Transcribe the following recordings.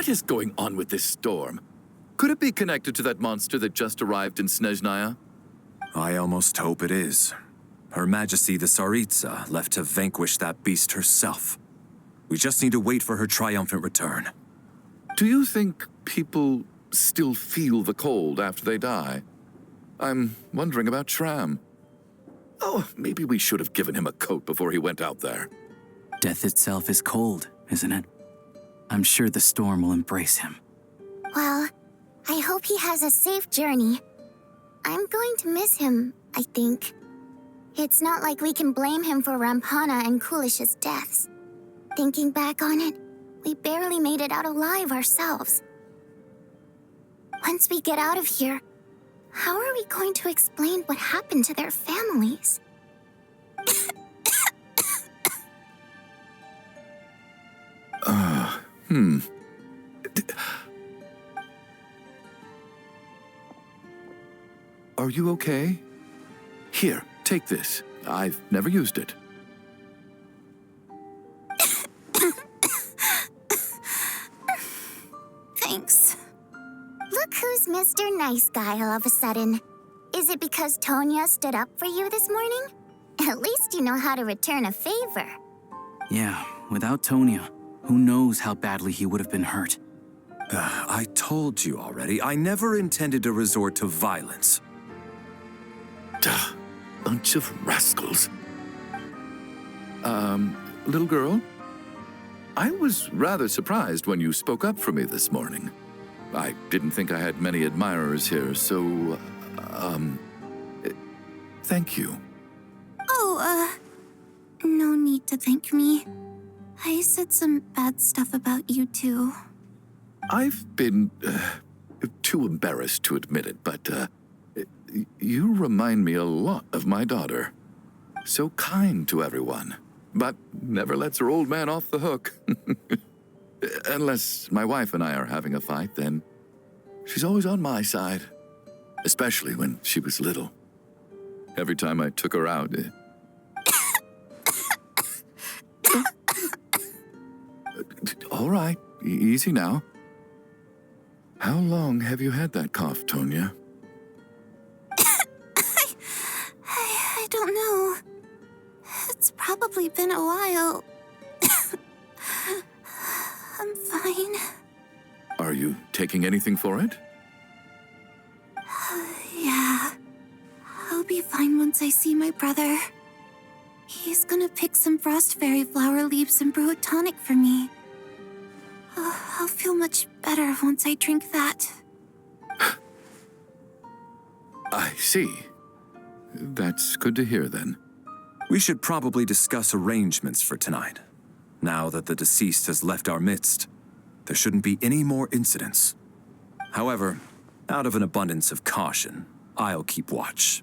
What is going on with this storm? Could it be connected to that monster that just arrived in Snezhnaya? I almost hope it is. Her Majesty the Tsaritsa left to vanquish that beast herself. We just need to wait for her triumphant return. Do you think people still feel the cold after they die? I'm wondering about Shram. Oh, maybe we should have given him a coat before he went out there. Death itself is cold, isn't it? I'm sure the storm will embrace him. Well, I hope he has a safe journey. I'm going to miss him, I think. It's not like we can blame him for Rampana and Kulish's deaths. Thinking back on it, we barely made it out alive ourselves. Once we get out of here, how are we going to explain what happened to their families? Are you okay? Here, take this. I've never used it. Thanks. Look who's Mr. Nice Guy all of a sudden. Is it because Tonya stood up for you this morning? At least you know how to return a favor. Yeah, without Tonya, who knows how badly he would have been hurt. I told you already, I never intended to resort to violence. Duh, bunch of rascals. Little girl? I was rather surprised when you spoke up for me this morning. I didn't think I had many admirers here, so, thank you. Oh, no need to thank me. I said some bad stuff about you too. I've been, too embarrassed to admit it, but, you remind me a lot of my daughter. So kind to everyone, but never lets her old man off the hook. Unless my wife and I are having a fight, then she's always on my side. Especially when she was little. Every time I took her out... All right, easy now. How long have you had that cough, Tonya? I don't know. It's probably been a while. I'm fine. Are you taking anything for it? Yeah. I'll be fine once I see my brother. He's gonna pick some frost fairy flower leaves and brew a tonic for me. I'll feel much better once I drink that. I see. That's good to hear, then. We should probably discuss arrangements for tonight. Now that the deceased has left our midst, there shouldn't be any more incidents. However, out of an abundance of caution, I'll keep watch.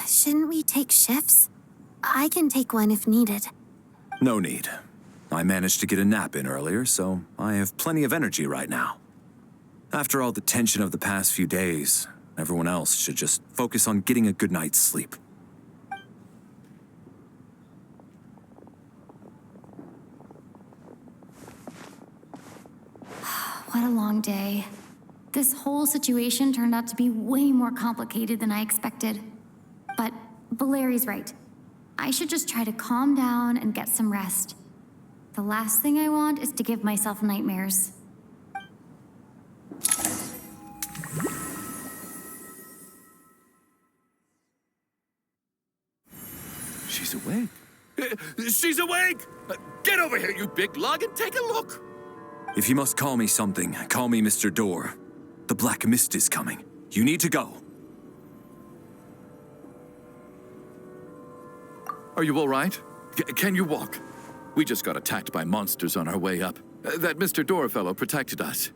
Shouldn't we take shifts? I can take one if needed. No need. I managed to get a nap in earlier, so I have plenty of energy right now. After all the tension of the past few days, everyone else should just focus on getting a good night's sleep. What a long day. This whole situation turned out to be way more complicated than I expected. But Valeri's right. I should just try to calm down and get some rest. The last thing I want is to give myself nightmares. She's awake. She's awake! Get over here, you big lug, and take a look! If you must call me something, call me Mr. Door. The Black Mist is coming. You need to go. Are you all right? Can you walk? We just got attacked by monsters on our way up. That Mr. Door fellow protected us.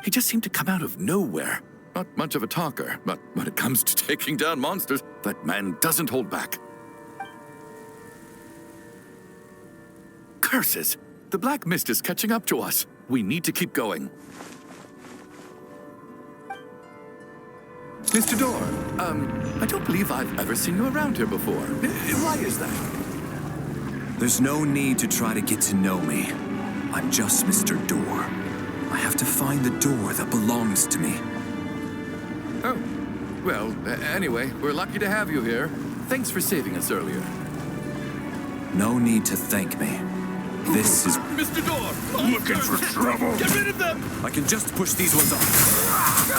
He just seemed to come out of nowhere. Not much of a talker, but when it comes to taking down monsters, that man doesn't hold back. Curses! The Black Mist is catching up to us. We need to keep going. Mr. Door, I don't believe I've ever seen you around here before. Why is that? There's no need to try to get to know me. I'm just Mr. Door. I have to find the door that belongs to me. Oh, well, anyway, we're lucky to have you here. Thanks for saving us earlier. No need to thank me. This is... Mr. Door! Looking for trouble? Get rid of them! I can just push these ones off.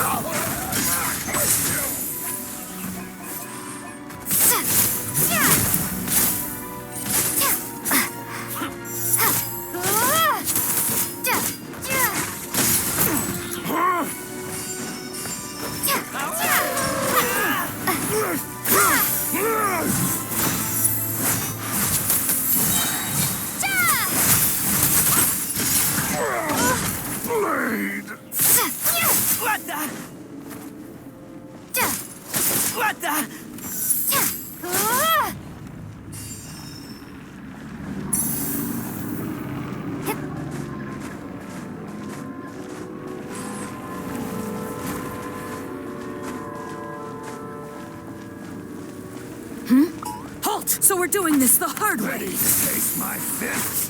Halt! So we're doing this the hard way. Ready to face my fists?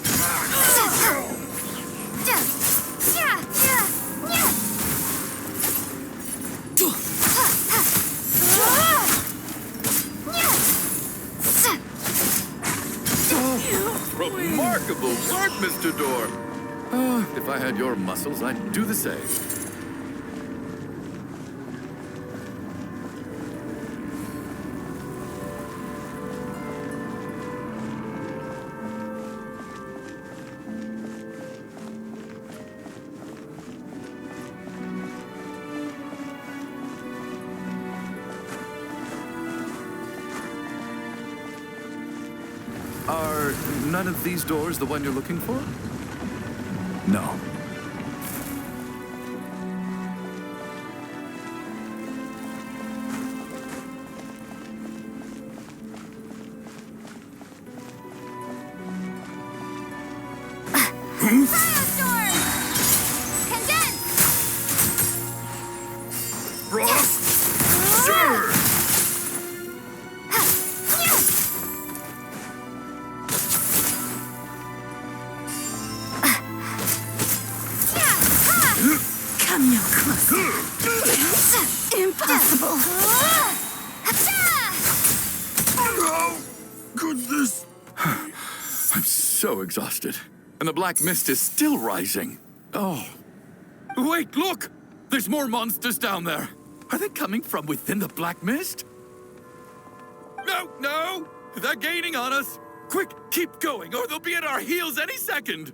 Remarkable work, Mr. Door. Oh, if I had your muscles, I'd do the same. Are none of these doors the one you're looking for? No. Frost? Sure! Come no closer. Impossible. How could this... I'm so exhausted. And the black mist is still rising. Oh. Wait, look! There's more monsters down there. Are they coming from within the black mist? No, no! They're gaining on us. Quick, keep going, or they'll be at our heels any second.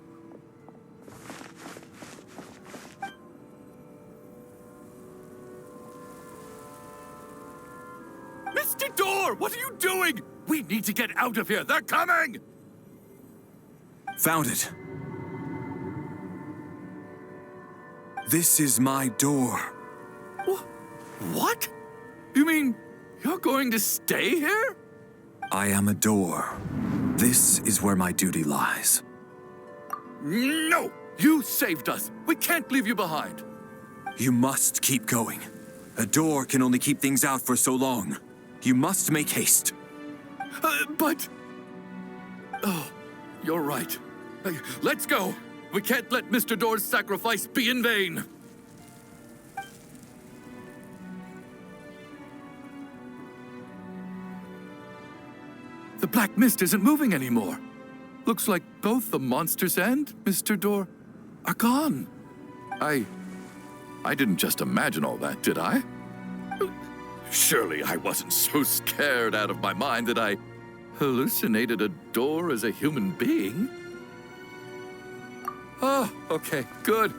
Mr. Door, what are you doing? We need to get out of here. They're coming! Found it. This is my door. What? You mean you're going to stay here? I am a door. This is where my duty lies. No! You saved us. We can't leave you behind. You must keep going. A door can only keep things out for so long. You must make haste. But... Oh, you're right. Let's go. We can't let Mr. Door's sacrifice be in vain. The black mist isn't moving anymore. Looks like both the monsters and Mr. Door are gone. I didn't just imagine all that, did I? Surely I wasn't so scared out of my mind that I hallucinated a door as a human being. Oh, okay, good.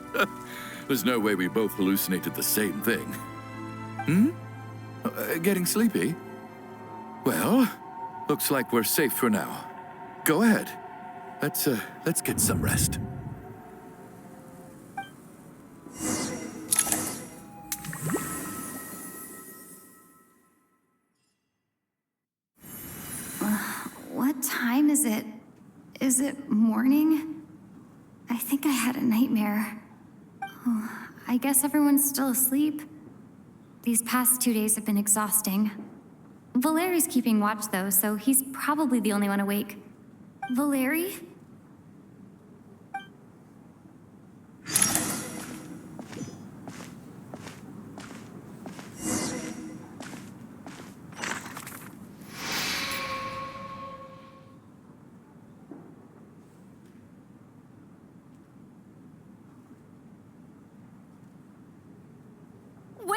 There's no way we both hallucinated the same thing. Getting sleepy? Well, looks like we're safe for now. Go ahead. Let's get some rest. What time is it? Is it morning? I think I had a nightmare. Oh, I guess everyone's still asleep. These past 2 days have been exhausting. Valeri's keeping watch, though, so he's probably the only one awake. Valeri?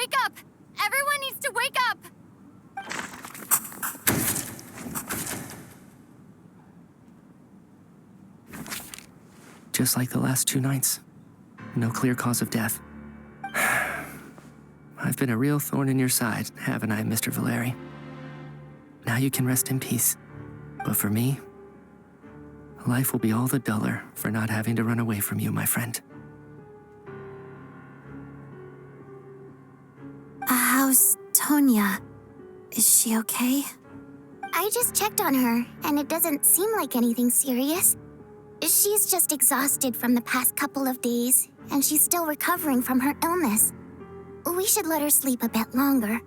wake up! Everyone needs to wake up! Just like the last 2 nights. No clear cause of death. I've been a real thorn in your side, haven't I, Mr. Valeri? Now you can rest in peace. But for me, life will be all the duller for not having to run away from you, my friend. How's Tonya? Is she okay? I just checked on her, and it doesn't seem like anything serious. She's just exhausted from the past couple of days, and she's still recovering from her illness. We should let her sleep a bit longer.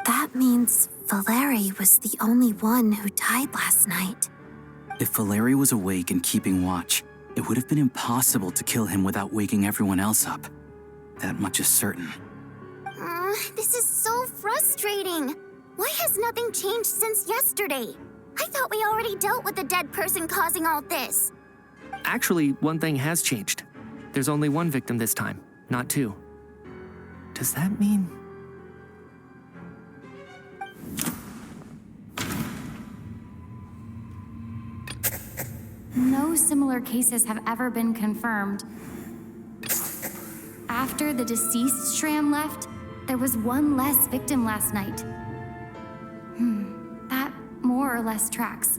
That means Valeri was the only one who died last night. If Valeri was awake and keeping watch, it would have been impossible to kill him without waking everyone else up. That much is certain. This is so frustrating. Why has nothing changed since yesterday? I thought we already dealt with the dead person causing all this. Actually, one thing has changed. There's only 1 victim this time, not 2. Does that mean... No similar cases have ever been confirmed. After the deceased Shram left, there was 1 less victim last night. That more or less tracks.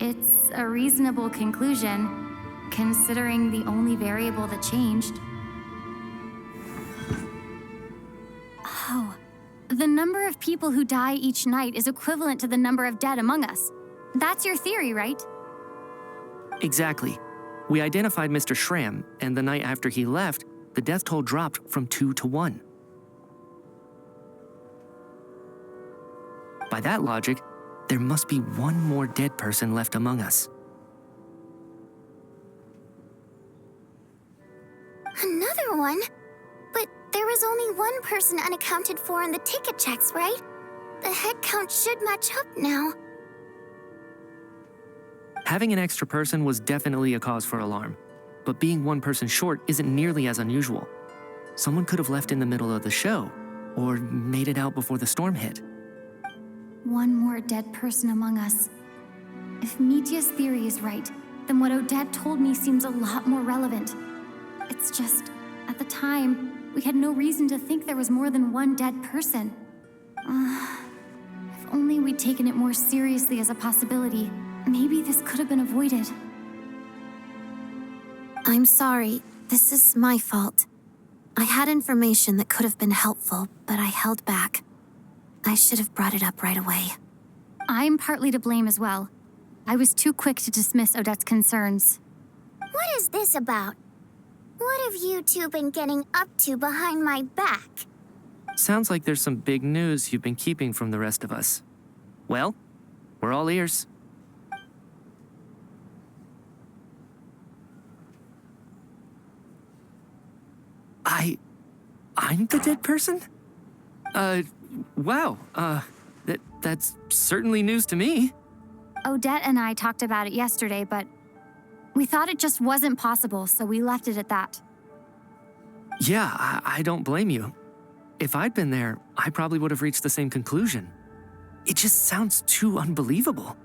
It's a reasonable conclusion, considering the only variable that changed. Oh, the number of people who die each night is equivalent to the number of dead among us. That's your theory, right? Exactly. We identified Mr. Shram, and the night after he left, the death toll dropped from 2 to 1. By that logic, there must be 1 more dead person left among us. Another one? But there was only 1 person unaccounted for in the ticket checks, right? The head count should match up now. Having an extra person was definitely a cause for alarm, but being 1 person short isn't nearly as unusual. Someone could have left in the middle of the show, or made it out before the storm hit. 1 more dead person among us. If Mitya's theory is right, then what Odette told me seems a lot more relevant. It's just, at the time, we had no reason to think there was more than 1 dead person. If only we'd taken it more seriously as a possibility, maybe this could have been avoided. I'm sorry. This is my fault. I had information that could have been helpful, but I held back. I should have brought it up right away. I'm partly to blame as well. I was too quick to dismiss Odette's concerns. What is this about? What have you two been getting up to behind my back? Sounds like there's some big news you've been keeping from the rest of us. Well, we're all ears. I'm the dead person? Wow, that's certainly news to me. Odette and I talked about it yesterday, but we thought it just wasn't possible, so we left it at that. Yeah, I don't blame you. If I'd been there, I probably would have reached the same conclusion. It just sounds too unbelievable.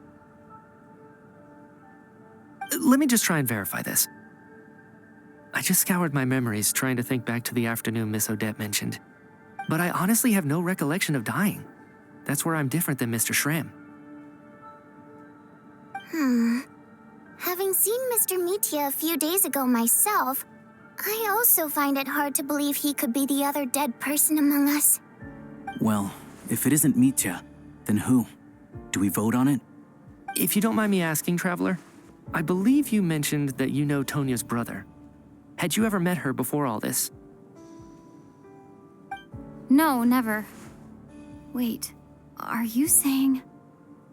Let me just try and verify this. I just scoured my memories trying to think back to the afternoon Miss Odette mentioned. But I honestly have no recollection of dying. That's where I'm different than Mr. Shram. Having seen Mr. Mitya a few days ago myself, I also find it hard to believe he could be the other dead person among us. Well, if it isn't Mitya, then who? Do we vote on it? If you don't mind me asking, Traveler, I believe you mentioned that you know Tonya's brother. Had you ever met her before all this? No, never. Wait, are you saying...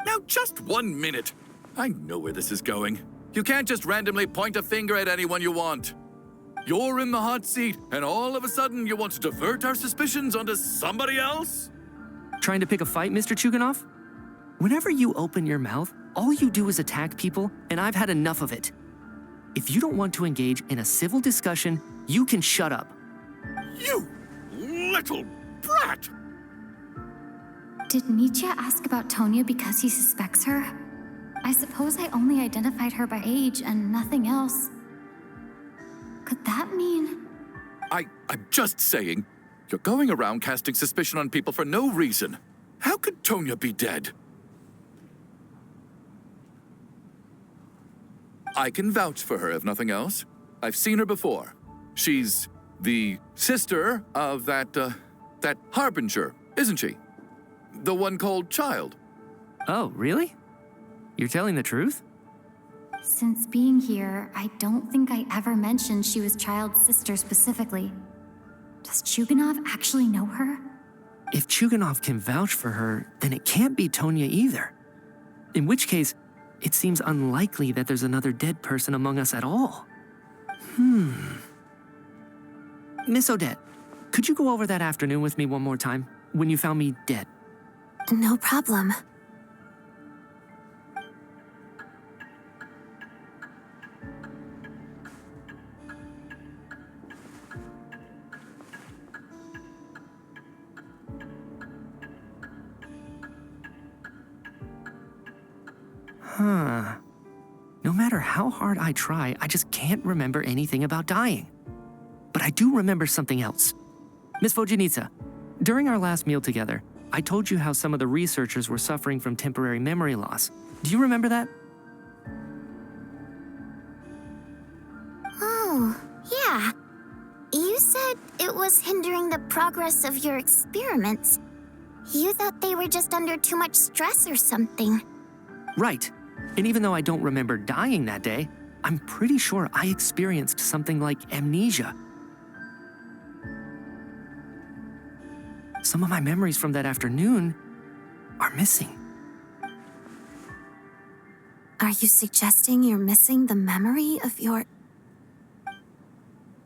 Now, just 1 minute. I know where this is going. You can't just randomly point a finger at anyone you want. You're in the hot seat, and all of a sudden you want to divert our suspicions onto somebody else? Trying to pick a fight, Mr. Chuganov? Whenever you open your mouth, all you do is attack people, and I've had enough of it. If you don't want to engage in a civil discussion, you can shut up. You little brat! Did Mitya ask about Tonya because he suspects her? I suppose I only identified her by age and nothing else. Could that mean... I'm just saying. You're going around casting suspicion on people for no reason. How could Tonya be dead? I can vouch for her, if nothing else. I've seen her before. She's the sister of that Harbinger, isn't she? The one called Child. Oh, really? You're telling the truth? Since being here, I don't think I ever mentioned she was Child's sister specifically. Does Chuganov actually know her? If Chuganov can vouch for her, then it can't be Tonya either. In which case, it seems unlikely that there's another dead person among us at all. Miss Odette, could you go over that afternoon with me one more time, when you found me dead? No problem. No matter how hard I try, I just can't remember anything about dying. But I do remember something else. Miss Vojanitsa, during our last meal together, I told you how some of the researchers were suffering from temporary memory loss. Do you remember that? Oh, yeah. You said it was hindering the progress of your experiments. You thought they were just under too much stress or something. Right. And even though I don't remember dying that day, I'm pretty sure I experienced something like amnesia. Some of my memories from that afternoon are missing. Are you suggesting you're missing the memory of your...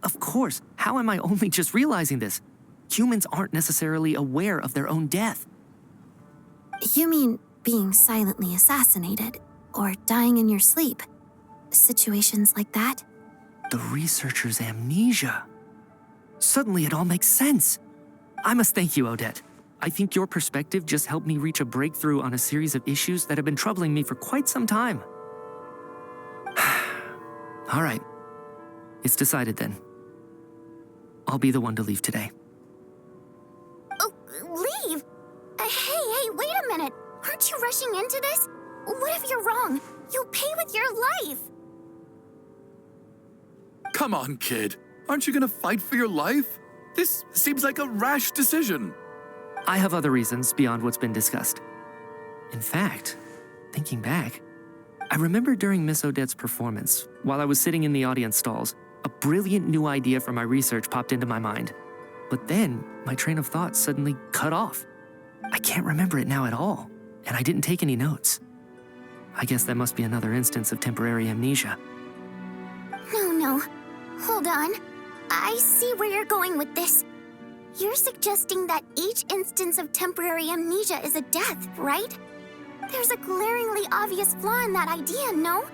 Of course, how am I only just realizing this? Humans aren't necessarily aware of their own death. You mean being silently assassinated, or dying in your sleep? Situations like that? The researcher's amnesia. Suddenly it all makes sense. I must thank you, Odette. I think your perspective just helped me reach a breakthrough on a series of issues that have been troubling me for quite some time. All right. It's decided then. I'll be the one to leave today. Oh, leave? Hey, wait a minute. Aren't you rushing into this? What if you're wrong? You'll pay with your life. Come on, kid. Aren't you gonna fight for your life? This seems like a rash decision. I have other reasons beyond what's been discussed. In fact, thinking back, I remember during Miss Odette's performance, while I was sitting in the audience stalls, a brilliant new idea for my research popped into my mind. But then, my train of thought suddenly cut off. I can't remember it now at all, and I didn't take any notes. I guess that must be another instance of temporary amnesia. No. Hold on. I see where you're going with this. You're suggesting that each instance of temporary amnesia is a death, right? There's a glaringly obvious flaw in that idea, no?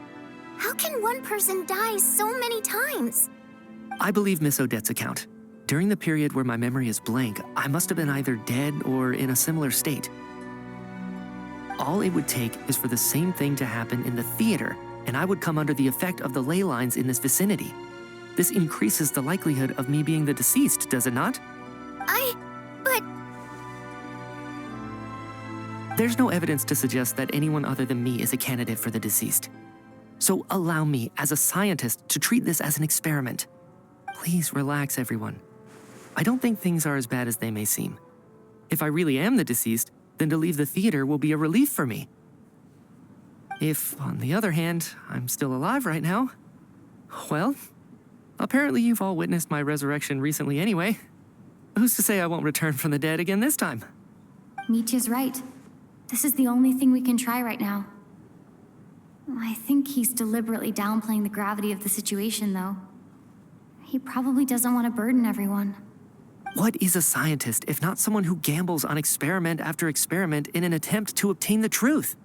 How can one person die so many times? I believe Miss Odette's account. During the period where my memory is blank, I must have been either dead or in a similar state. All it would take is for the same thing to happen in the theater, and I would come under the effect of the ley lines in this vicinity. This increases the likelihood of me being the deceased, does it not? But... There's no evidence to suggest that anyone other than me is a candidate for the deceased. So allow me, as a scientist, to treat this as an experiment. Please relax, everyone. I don't think things are as bad as they may seem. If I really am the deceased, then to leave the theater will be a relief for me. If, on the other hand, I'm still alive right now, well, apparently you've all witnessed my resurrection recently anyway. Who's to say I won't return from the dead again this time? Mitya's right. This is the only thing we can try right now. I think he's deliberately downplaying the gravity of the situation, though. He probably doesn't want to burden everyone. What is a scientist if not someone who gambles on experiment after experiment in an attempt to obtain the truth?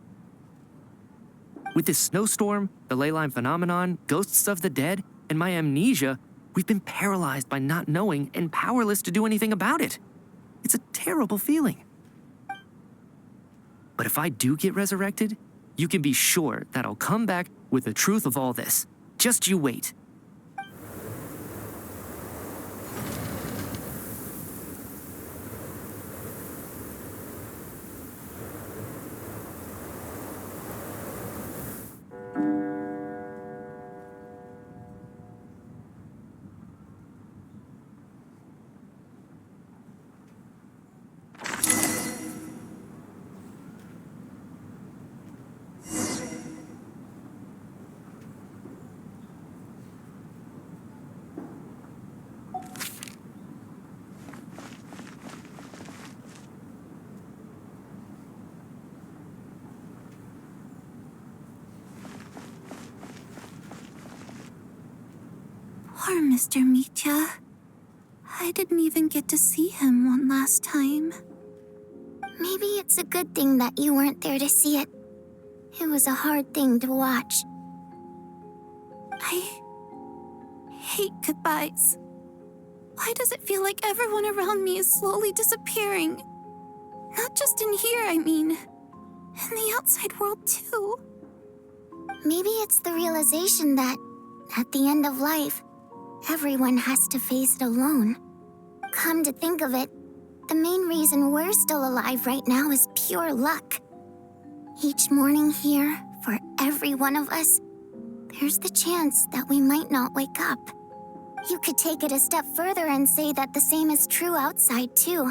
With this snowstorm, the ley line phenomenon, ghosts of the dead, and my amnesia, we've been paralyzed by not knowing and powerless to do anything about it. It's a terrible feeling. But if I do get resurrected, you can be sure that I'll come back with the truth of all this. Just you wait. Poor Mr. Mitya. I didn't even get to see him one last time. Maybe it's a good thing that you weren't there to see it. It was a hard thing to watch. I hate goodbyes. Why does it feel like everyone around me is slowly disappearing? Not just in here, I mean. In the outside world, too. Maybe it's the realization that, at the end of life, everyone has to face it alone. Come to think of it, the main reason we're still alive right now is pure luck. Each morning here, for every one of us, there's the chance that we might not wake up. You could take it a step further and say that the same is true outside, too.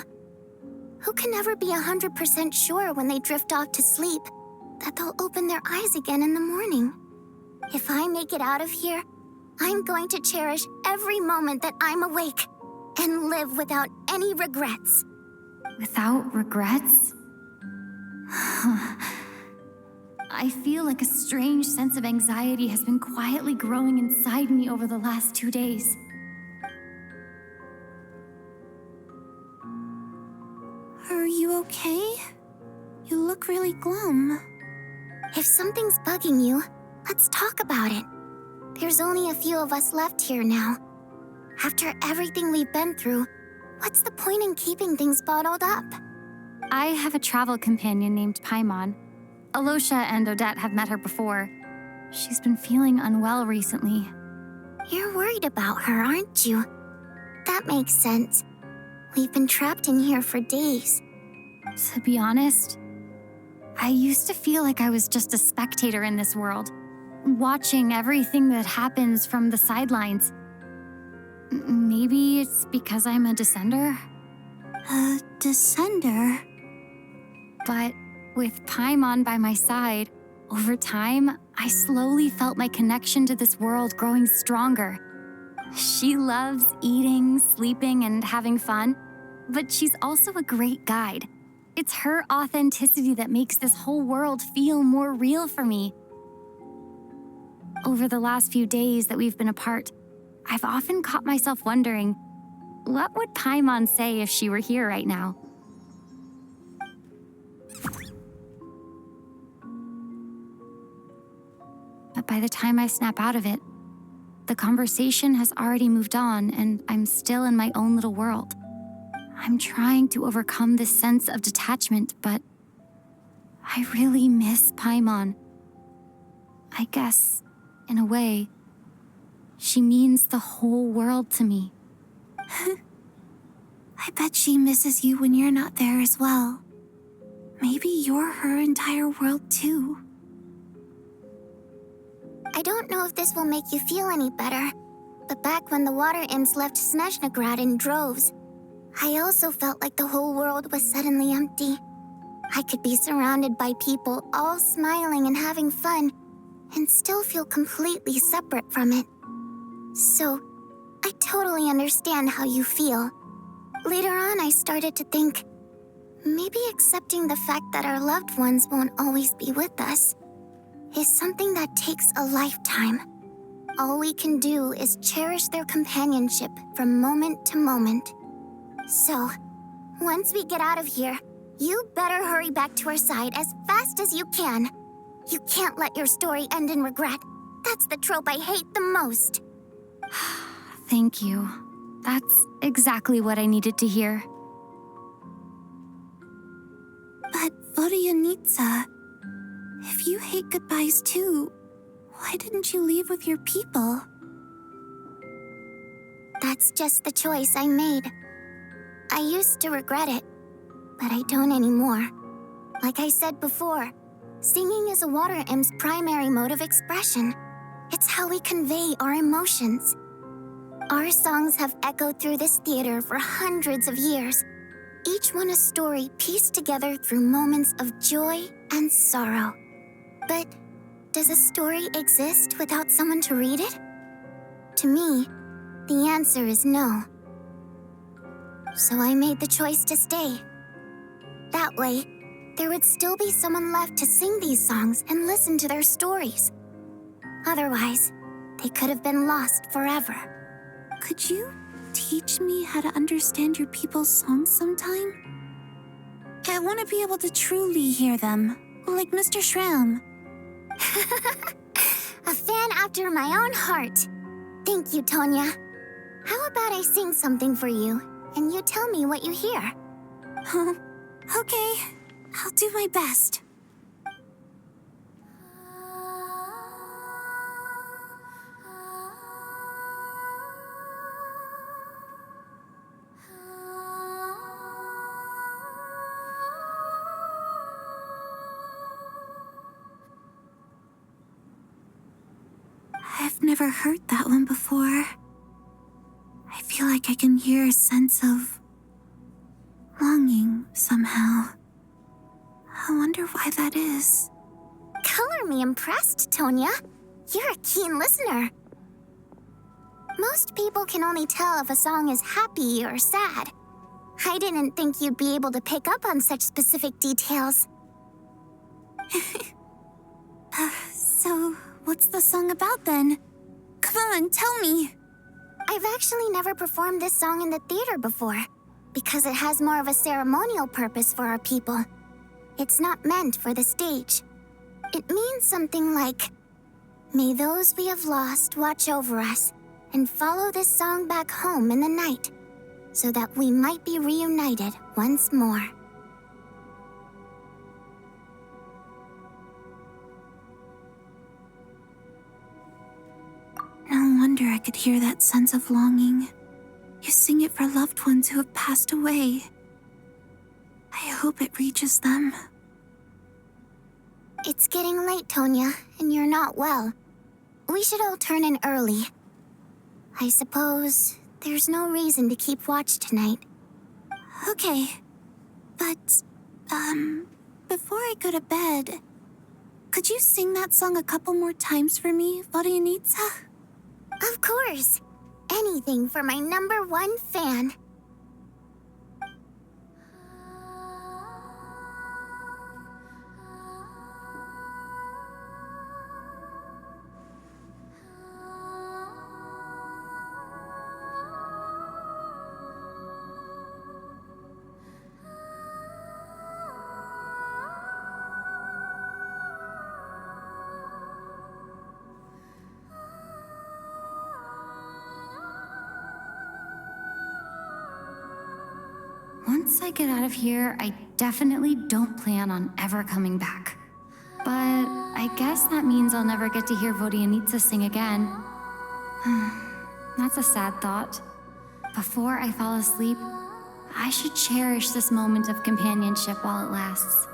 Who can never be 100% sure when they drift off to sleep that they'll open their eyes again in the morning? If I make it out of here, I'm going to cherish every moment that I'm awake and live without any regrets. Without regrets? I feel like a strange sense of anxiety has been quietly growing inside me over the last 2 days. Are you okay? You look really glum. If something's bugging you, let's talk about it. There's only a few of us left here now. After everything we've been through, what's the point in keeping things bottled up? I have a travel companion named Paimon. Alosha and Odette have met her before. She's been feeling unwell recently. You're worried about her, aren't you? That makes sense. We've been trapped in here for days. To be honest, I used to feel like I was just a spectator in this world, watching everything that happens from the sidelines. Maybe it's because I'm a descender? A descender? But with Paimon by my side, over time, I slowly felt my connection to this world growing stronger. She loves eating, sleeping, and having fun, but she's also a great guide. It's her authenticity that makes this whole world feel more real for me. Over the last few days that we've been apart, I've often caught myself wondering, what would Paimon say if she were here right now? But by the time I snap out of it, the conversation has already moved on and I'm still in my own little world. I'm trying to overcome this sense of detachment, but I really miss Paimon. I guess, in a way, she means the whole world to me. I bet she misses you when you're not there as well. Maybe you're her entire world too. I don't know if this will make you feel any better, but back when the water imps left Snezhnograd in droves, I also felt like the whole world was suddenly empty. I could be surrounded by people all smiling and having fun, and still feel completely separate from it. So, I totally understand how you feel. Later on, I started to think, maybe accepting the fact that our loved ones won't always be with us is something that takes a lifetime. All we can do is cherish their companionship from moment to moment. So, once we get out of here, you better hurry back to our side as fast as you can. You can't let your story end in regret. That's the trope I hate the most. Thank you. That's exactly what I needed to hear. Vodyanitsa, if you hate goodbyes too, why didn't you leave with your people? That's just the choice I made. I used to regret it, but I don't anymore. Like I said before, singing is a water imp's primary mode of expression. It's how we convey our emotions. Our songs have echoed through this theater for hundreds of years, each one a story pieced together through moments of joy and sorrow. But does a story exist without someone to read it? To me, the answer is no. So I made the choice to stay. That way, there would still be someone left to sing these songs and listen to their stories. Otherwise, they could have been lost forever. Could you teach me how to understand your people's songs sometime? I want to be able to truly hear them, like Mr. Shram. A fan after my own heart. Thank you, Tonya. How about I sing something for you, and you tell me what you hear? Okay, I'll do my best. I've never heard that one before. I feel like I can hear a sense of longing somehow. I wonder why that is. Color me impressed, Tonya. You're a keen listener. Most people can only tell if a song is happy or sad. I didn't think you'd be able to pick up on such specific details. So, what's the song about then? Come on, tell me. I've actually never performed this song in the theater before, because it has more of a ceremonial purpose for our people. It's not meant for the stage. It means something like, may those we have lost watch over us, and follow this song back home in the night, so that we might be reunited once more. No wonder I could hear that sense of longing. You sing it for loved ones who have passed away. I hope it reaches them. It's getting late, Tonya, and you're not well. We should all turn in early. I suppose there's no reason to keep watch tonight. Okay, but, before I go to bed, could you sing that song a couple more times for me, Vodyanitsa? Of course. Anything for my #1 fan. Once I get out of here, I definitely don't plan on ever coming back. But I guess that means I'll never get to hear Vodyanitsa sing again. That's a sad thought. Before I fall asleep, I should cherish this moment of companionship while it lasts.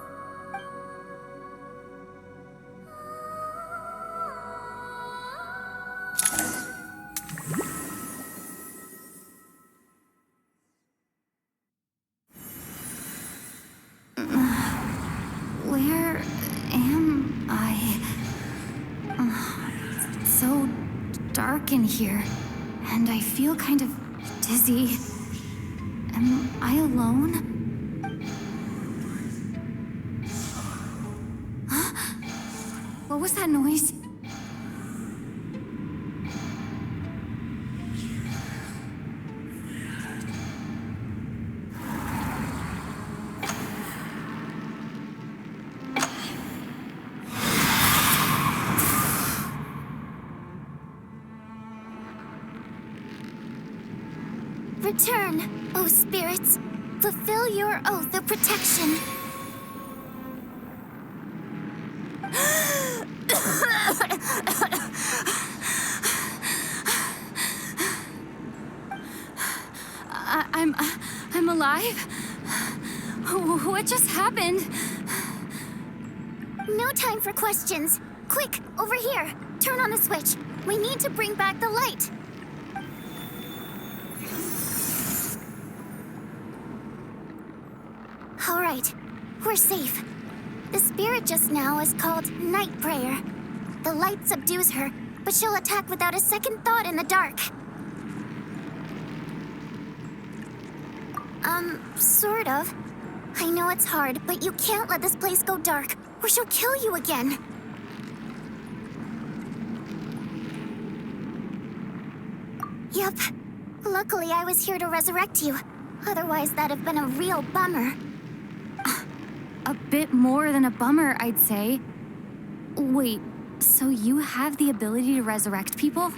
Where am I? It's so dark in here, and I feel kind of dizzy. Am I alone? Huh? What was that noise? Return, O spirits. Fulfill your oath of protection. alive? What just happened? No time for questions. Quick, over here. Turn on the switch. We need to bring back the light. All right, we're safe. The spirit just now is called Night Prayer. The light subdues her, but she'll attack without a second thought in the dark. Sort of. I know it's hard, but you can't let this place go dark, or she'll kill you again. Yep. Luckily, I was here to resurrect you. Otherwise, that'd have been a real bummer. A bit more than a bummer, I'd say. Wait, so you have the ability to resurrect people?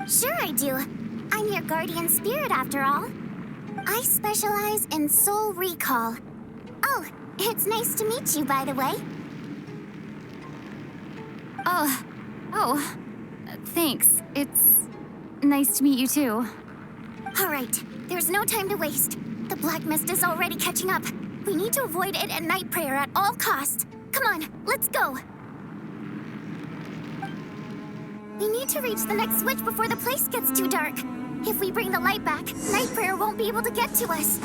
Sure I do. I'm your guardian spirit after all. I specialize in soul recall. Oh, it's nice to meet you, by the way. Thanks. It's nice to meet you too. All right, there's no time to waste. The black mist is already catching up. We need to avoid it and Night Prayer at all costs. Come on, let's go. We need to reach the next switch before the place gets too dark. If we bring the light back, Night Prayer won't be able to get to us.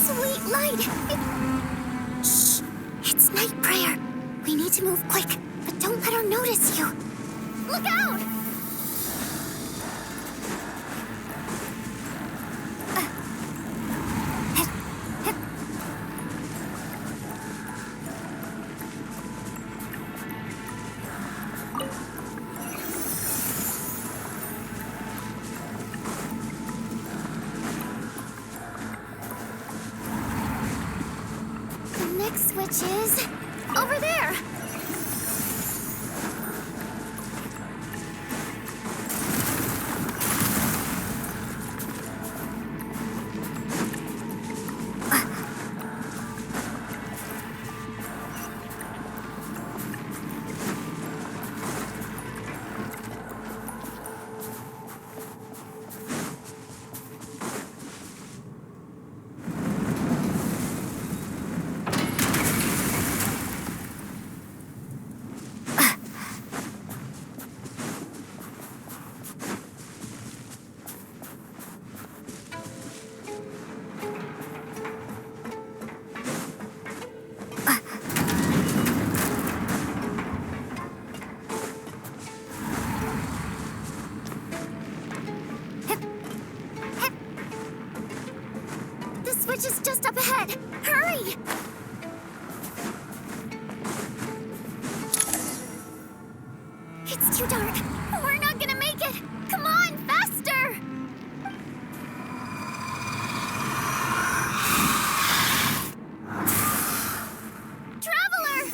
Sweet light. Shh, it's Night Prayer. We need to move quick, but don't let her notice you. Look out! Which is over there. Switch is just up ahead. Hurry! It's too dark. We're not gonna make it. Come on, faster! Traveler!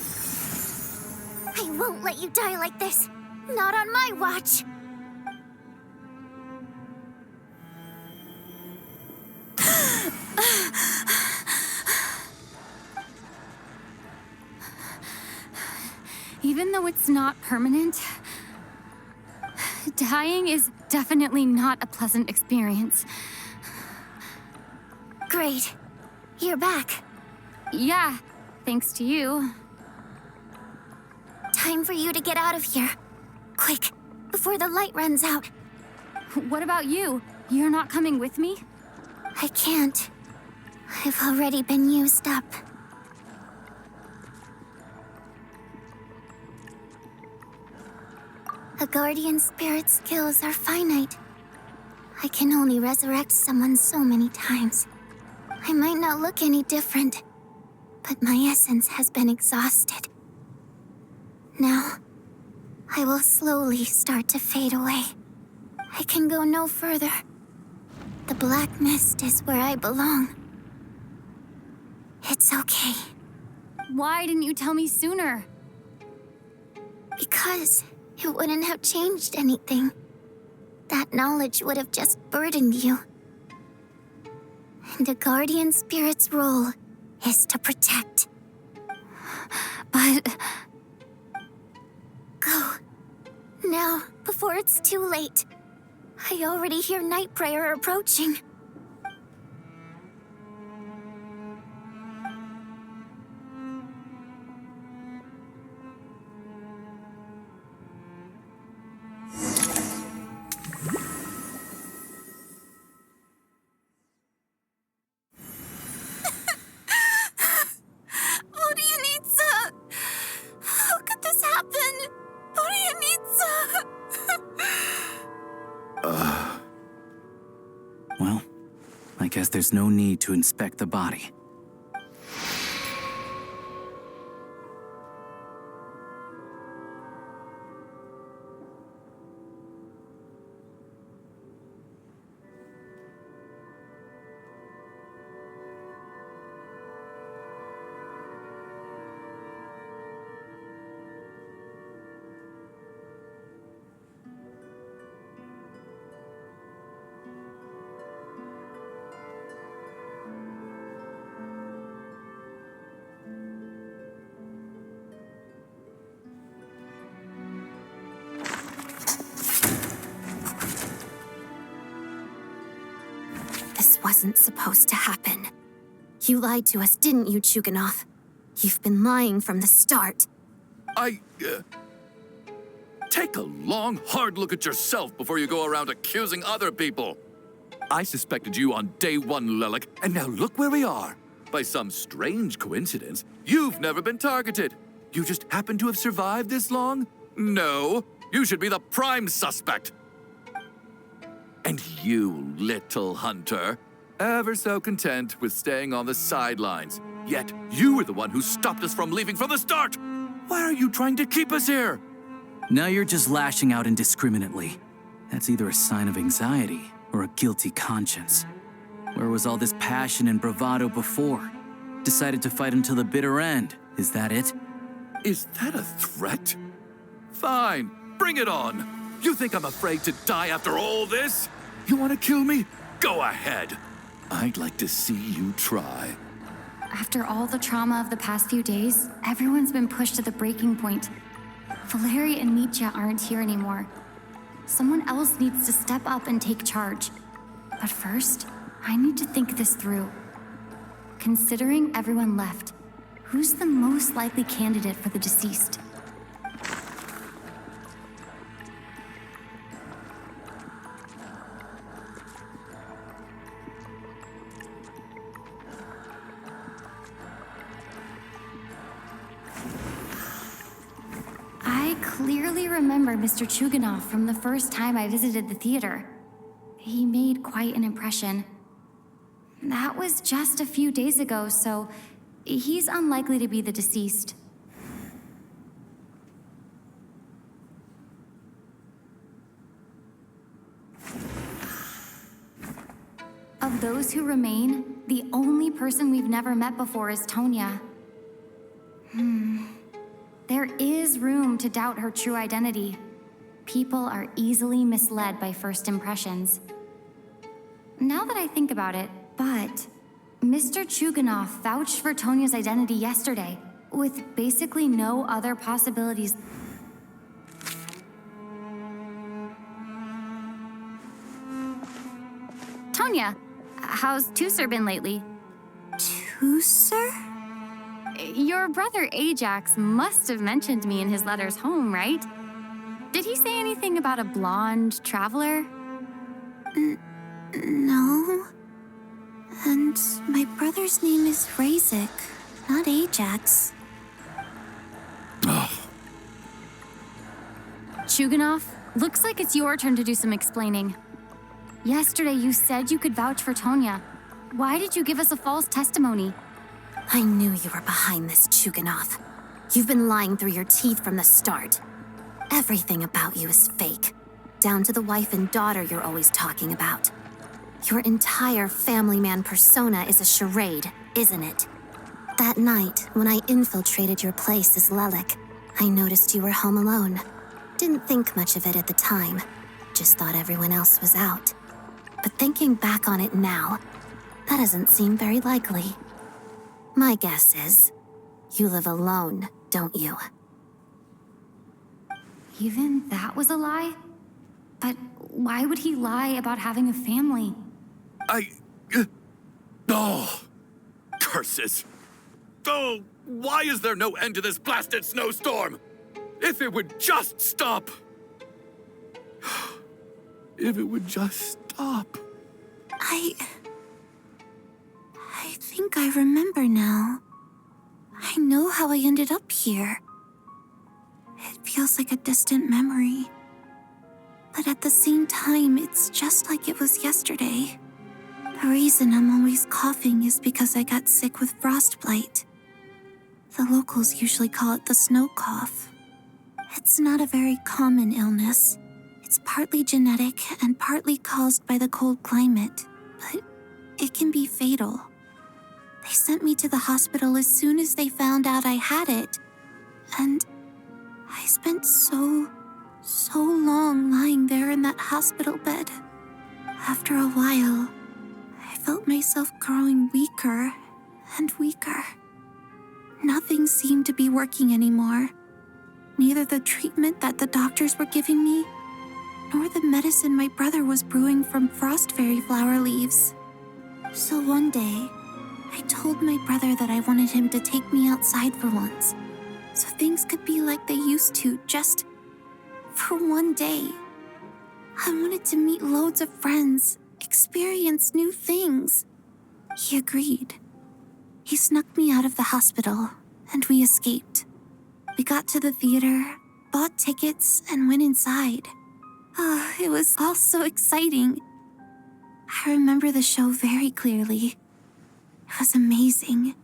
I won't let you die like this. Not on my watch. Even though it's not permanent, dying is definitely not a pleasant experience. Great. You're back. Yeah, thanks to you. Time for you to get out of here. Quick, before the light runs out. What about you? You're not coming with me? I can't. I've already been used up. A guardian spirit's skills are finite. I can only resurrect someone so many times. I might not look any different, but my essence has been exhausted. Now, I will slowly start to fade away. I can go no further. The black mist is where I belong. It's okay. Why didn't you tell me sooner? Because it wouldn't have changed anything. That knowledge would have just burdened you. And a guardian spirit's role is to protect. But... Go. Now, before it's too late. I already hear night prayer approaching. How could this happen? Well, I guess there's no need to inspect the body. This wasn't supposed to happen. You lied to us, didn't you, Chuganov? You've been lying from the start. Take a long, hard look at yourself before you go around accusing other people. I suspected you on day one, Lilac, and now look where we are. By some strange coincidence, you've never been targeted. You just happen to have survived this long? No, you should be the prime suspect. And you, little hunter, ever so content with staying on the sidelines. Yet you were the one who stopped us from leaving from the start. Why are you trying to keep us here? Now you're just lashing out indiscriminately. That's either a sign of anxiety or a guilty conscience. Where was all this passion and bravado before? Decided to fight until the bitter end. Is that it? Is that a threat? Fine, bring it on. You think I'm afraid to die after all this? You want to kill me? Go ahead. I'd like to see you try. After all the trauma of the past few days, everyone's been pushed to the breaking point. Valeri and Mitya aren't here anymore. Someone else needs to step up and take charge. But first, I need to think this through. Considering everyone left, who's the most likely candidate for the deceased? I clearly remember Mr. Chuganov from the first time I visited the theater. He made quite an impression. That was just a few days ago, so he's unlikely to be the deceased. Of those who remain, the only person we've never met before is Tonya. There is room to doubt her true identity. People are easily misled by first impressions. Now that I think about it, but Mr. Chuganov vouched for Tonya's identity yesterday, with basically no other possibilities. Tonya, how's Tusser been lately? Tusser? Your brother Ajax must have mentioned me in his letters home, right? Did he say anything about a blonde traveler? No. And my brother's name is Razik, not Ajax. Chuganov, looks like it's your turn to do some explaining. Yesterday you said you could vouch for Tonya. Why did you give us a false testimony? I knew you were behind this, Chuganov. You've been lying through your teeth from the start. Everything about you is fake, down to the wife and daughter you're always talking about. Your entire family man persona is a charade, isn't it? That night, when I infiltrated your place as Lelik, I noticed you were home alone. Didn't think much of it at the time, just thought everyone else was out. But thinking back on it now, that doesn't seem very likely. My guess is, you live alone, don't you? Even that was a lie? But why would he lie about having a family? Oh, curses. Oh, why is there no end to this blasted snowstorm? If it would just stop. If it would just stop. I think I remember now. I know how I ended up here. It feels like a distant memory. But at the same time, it's just like it was yesterday. The reason I'm always coughing is because I got sick with frostbite. The locals usually call it the snow cough. It's not a very common illness. It's partly genetic and partly caused by the cold climate, but it can be fatal. They sent me to the hospital as soon as they found out I had it, and I spent so long lying there in that hospital bed. After a while, I felt myself growing weaker and weaker. Nothing seemed to be working anymore. Neither the treatment that the doctors were giving me, nor the medicine my brother was brewing from frost fairy flower leaves. So one day, I told my brother that I wanted him to take me outside for once, so things could be like they used to, just for one day. I wanted to meet loads of friends, experience new things. He agreed. He snuck me out of the hospital, and we escaped. We got to the theater, bought tickets, and went inside. Oh, it was all so exciting. I remember the show very clearly. It was amazing.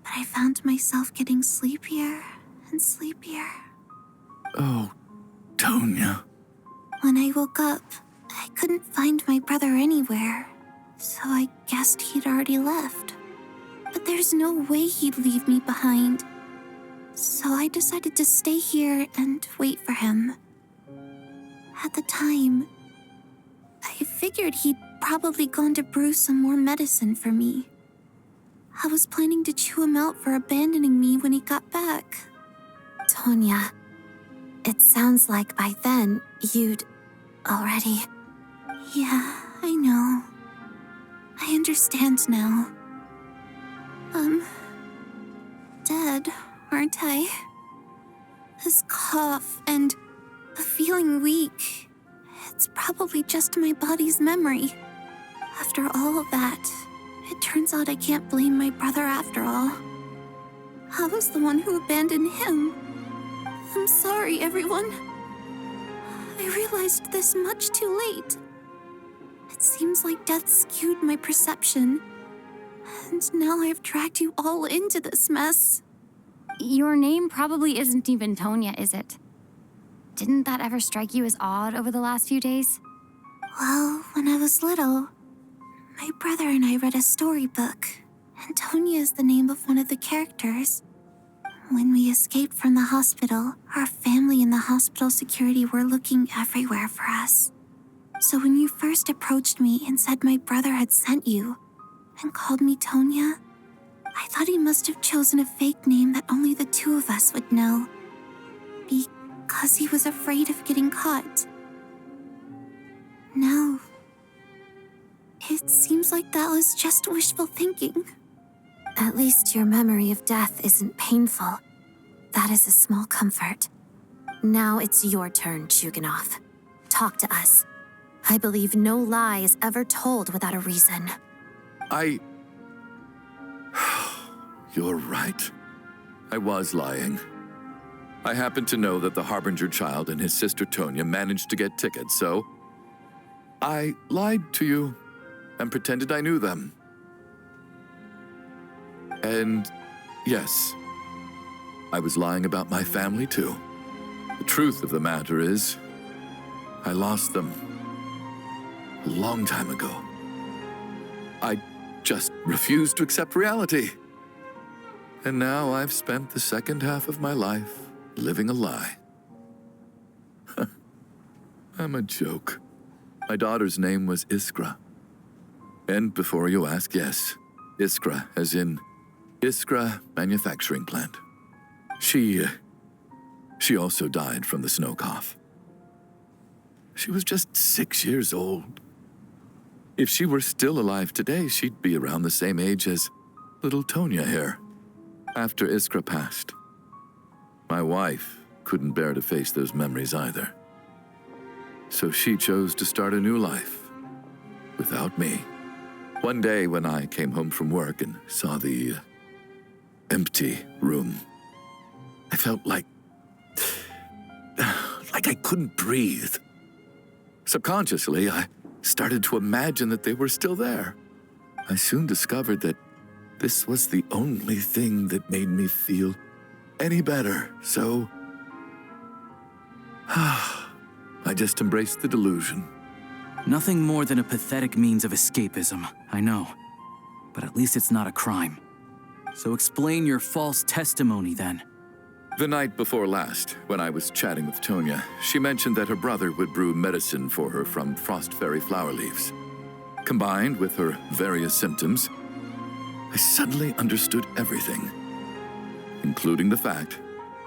But I found myself getting sleepier and sleepier. Oh, Tonya. When I woke up, I couldn't find my brother anywhere, so I guessed he'd already left. But there's no way he'd leave me behind. So I decided to stay here and wait for him. At the time, I figured he'd probably gone to brew some more medicine for me. I was planning to chew him out for abandoning me when he got back. Tonya, it sounds like by then you'd already... Yeah, I know. I understand now. Dead, aren't I? This cough and the feeling weak, it's probably just my body's memory. After all of that, it turns out I can't blame my brother after all. I was the one who abandoned him. I'm sorry, everyone. I realized this much too late. It seems like death skewed my perception. And now I've dragged you all into this mess. Your name probably isn't even Tonya, is it? Didn't that ever strike you as odd over the last few days? Well, when I was little, my brother and I read a storybook, and Tonya is the name of one of the characters. When we escaped from the hospital, our family and the hospital security were looking everywhere for us. So when you first approached me and said my brother had sent you, and called me Tonya, I thought he must have chosen a fake name that only the two of us would know. Because he was afraid of getting caught. No. It seems like that was just wishful thinking. At least your memory of death isn't painful. That is a small comfort. Now it's your turn, Chuganov. Talk to us. I believe no lie is ever told without a reason. You're right. I was lying. I happened to know that the Harbinger child and his sister Tonya managed to get tickets, so I lied to you and pretended I knew them. And yes, I was lying about my family too. The truth of the matter is, I lost them a long time ago. I just refused to accept reality. And now I've spent the second half of my life living a lie. I'm a joke. My daughter's name was Iskra. And before you ask, yes, Iskra, as in Iskra Manufacturing Plant. She She also died from the snow cough. She was just 6 years old. If she were still alive today, she'd be around the same age as little Tonya here. After Iskra passed, my wife couldn't bear to face those memories either. So she chose to start a new life without me. One day when I came home from work and saw the empty room, I felt like I couldn't breathe. Subconsciously, I started to imagine that they were still there. I soon discovered that this was the only thing that made me feel any better, so I just embraced the delusion. Nothing more than a pathetic means of escapism, I know. But at least it's not a crime. So explain your false testimony then. The night before last, when I was chatting with Tonya, she mentioned that her brother would brew medicine for her from frost fairy flower leaves. Combined with her various symptoms, I suddenly understood everything, including the fact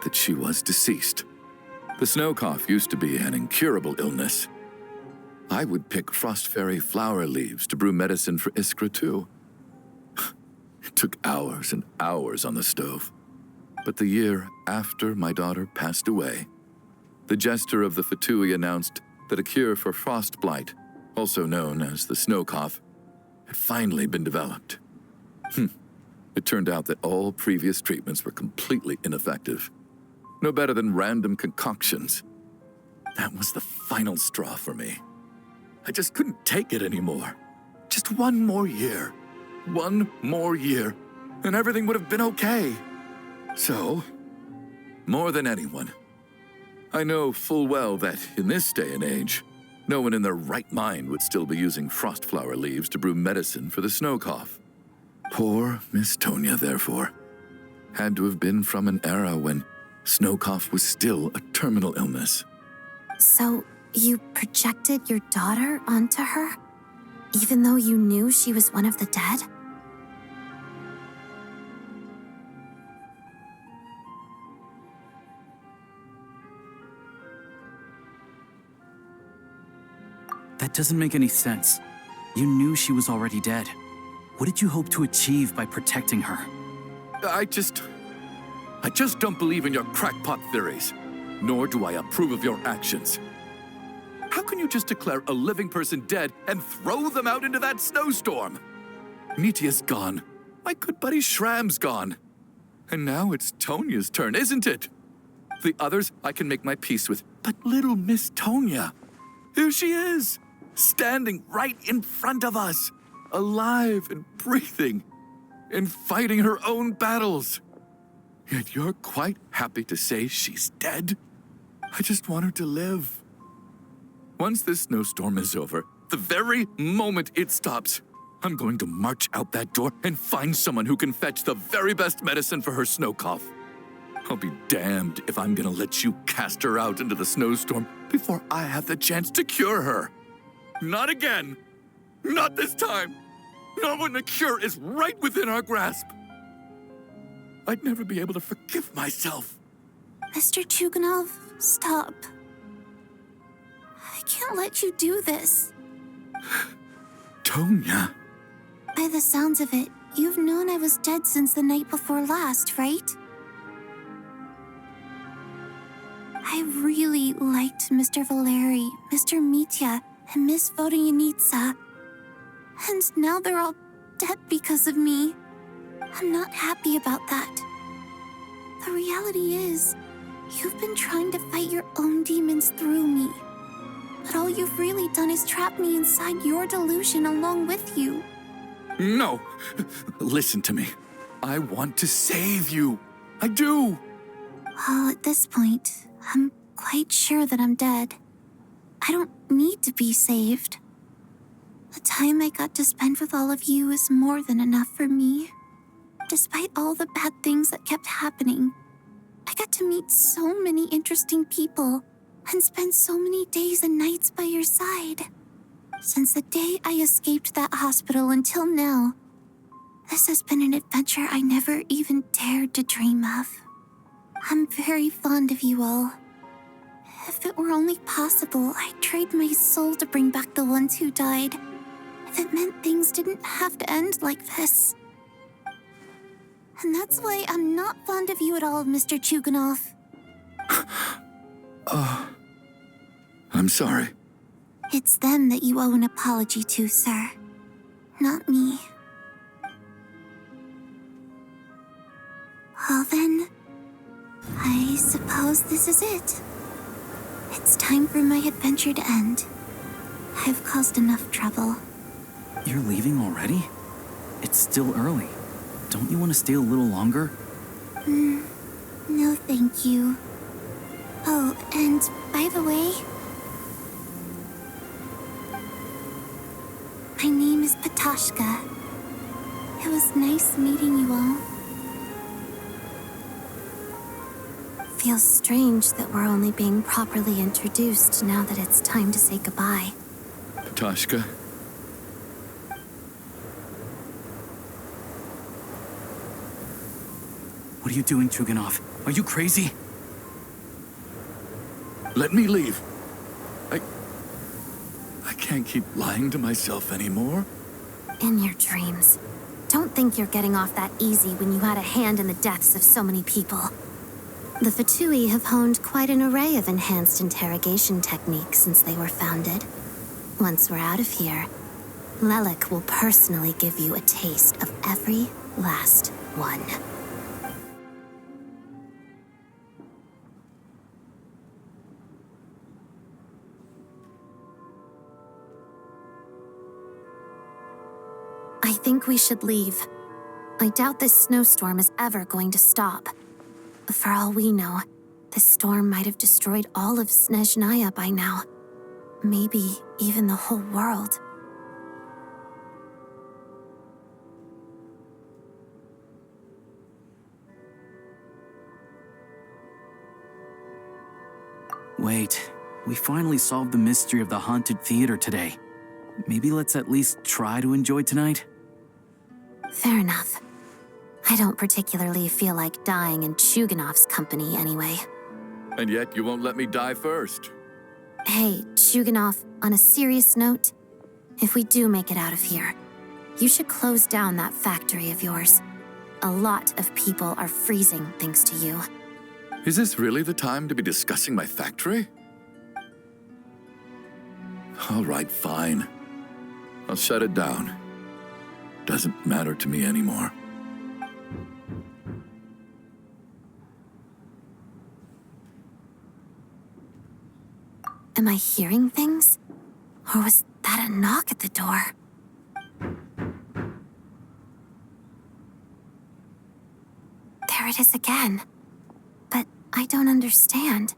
that she was deceased. The snow cough used to be an incurable illness. I would pick frost fairy flower leaves to brew medicine for Iskra too. It took hours and hours on the stove. But the year after my daughter passed away, the jester of the Fatui announced that a cure for frost blight, also known as the snow cough, had finally been developed. It turned out that all previous treatments were completely ineffective. No better than random concoctions. That was the final straw for me. I just couldn't take it anymore. Just one more year. One more year, and everything would have been okay. So, more than anyone, I know full well that in this day and age, no one in their right mind would still be using frost flower leaves to brew medicine for the snow cough. Poor Miss Tonya, therefore, had to have been from an era when snow cough was still a terminal illness. So, you projected your daughter onto her? Even though you knew she was one of the dead? That doesn't make any sense. You knew she was already dead. What did you hope to achieve by protecting her? I just don't believe in your crackpot theories, nor do I approve of your actions. How can you just declare a living person dead and throw them out into that snowstorm? Nitia's gone. My good buddy Shram's gone. And now it's Tonya's turn, isn't it? The others I can make my peace with, but little Miss Tonya, here she is, standing right in front of us, alive and breathing, and fighting her own battles. Yet you're quite happy to say she's dead? I just want her to live. Once this snowstorm is over, the very moment it stops, I'm going to march out that door and find someone who can fetch the very best medicine for her snow cough. I'll be damned if I'm gonna let you cast her out into the snowstorm before I have the chance to cure her. Not again. Not this time. Not when the cure is right within our grasp. I'd never be able to forgive myself. Mr. Chuganov, stop. I can't let you do this. Tonya. By the sounds of it, you've known I was dead since the night before last, right? I really liked Mr. Valeri, Mr. Mitya, and Miss Vodyanitsa. And now they're all dead because of me. I'm not happy about that. The reality is, you've been trying to fight your own demons through me. But all you've really done is trap me inside your delusion along with you. No. Listen to me. I want to save you. I do. Well, at this point, I'm quite sure that I'm dead. I don't need to be saved. The time I got to spend with all of you is more than enough for me. Despite all the bad things that kept happening, I got to meet so many interesting people and spend so many days and nights by your side. Since the day I escaped that hospital until now, this has been an adventure I never even dared to dream of. I'm very fond of you all. If it were only possible, I'd trade my soul to bring back the ones who died. If it meant things didn't have to end like this. And that's why I'm not fond of you at all, Mr. Chuganov. I'm sorry. It's them that you owe an apology to, sir. Not me. Well then, I suppose this is it. It's time for my adventure to end. I've caused enough trouble. You're leaving already? It's still early. Don't you want to stay a little longer? No, thank you. Oh, and by the way, my name is Patoshka. It was nice meeting you all. Feels strange that we're only being properly introduced now that it's time to say goodbye. Patoshka? What are you doing, Chuganov? Are you crazy? Let me leave. I can't keep lying to myself anymore. In your dreams. Don't think you're getting off that easy when you had a hand in the deaths of so many people. The Fatui have honed quite an array of enhanced interrogation techniques since they were founded. Once we're out of here, Lelik will personally give you a taste of every last one. I think we should leave. I doubt this snowstorm is ever going to stop. For all we know, this storm might have destroyed all of Snezhnaya by now. Maybe even the whole world. Wait, we finally solved the mystery of the haunted theater today. Maybe let's at least try to enjoy tonight? Fair enough. I don't particularly feel like dying in Chuganov's company anyway. And yet you won't let me die first. Hey, Chuganov, on a serious note, if we do make it out of here, you should close down that factory of yours. A lot of people are freezing thanks to you. Is this really the time to be discussing my factory? All right, fine. I'll shut it down. Doesn't matter to me anymore. Am I hearing things? Or was that a knock at the door? There it is again. But I don't understand.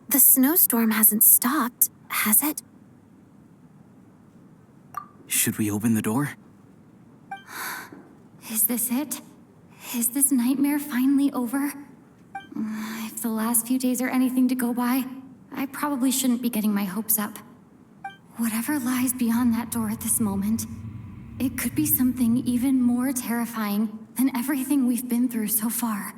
The snowstorm hasn't stopped, has it? Should we open the door? Is this it? Is this nightmare finally over? If the last few days are anything to go by, I probably shouldn't be getting my hopes up. Whatever lies beyond that door at this moment, it could be something even more terrifying than everything we've been through so far.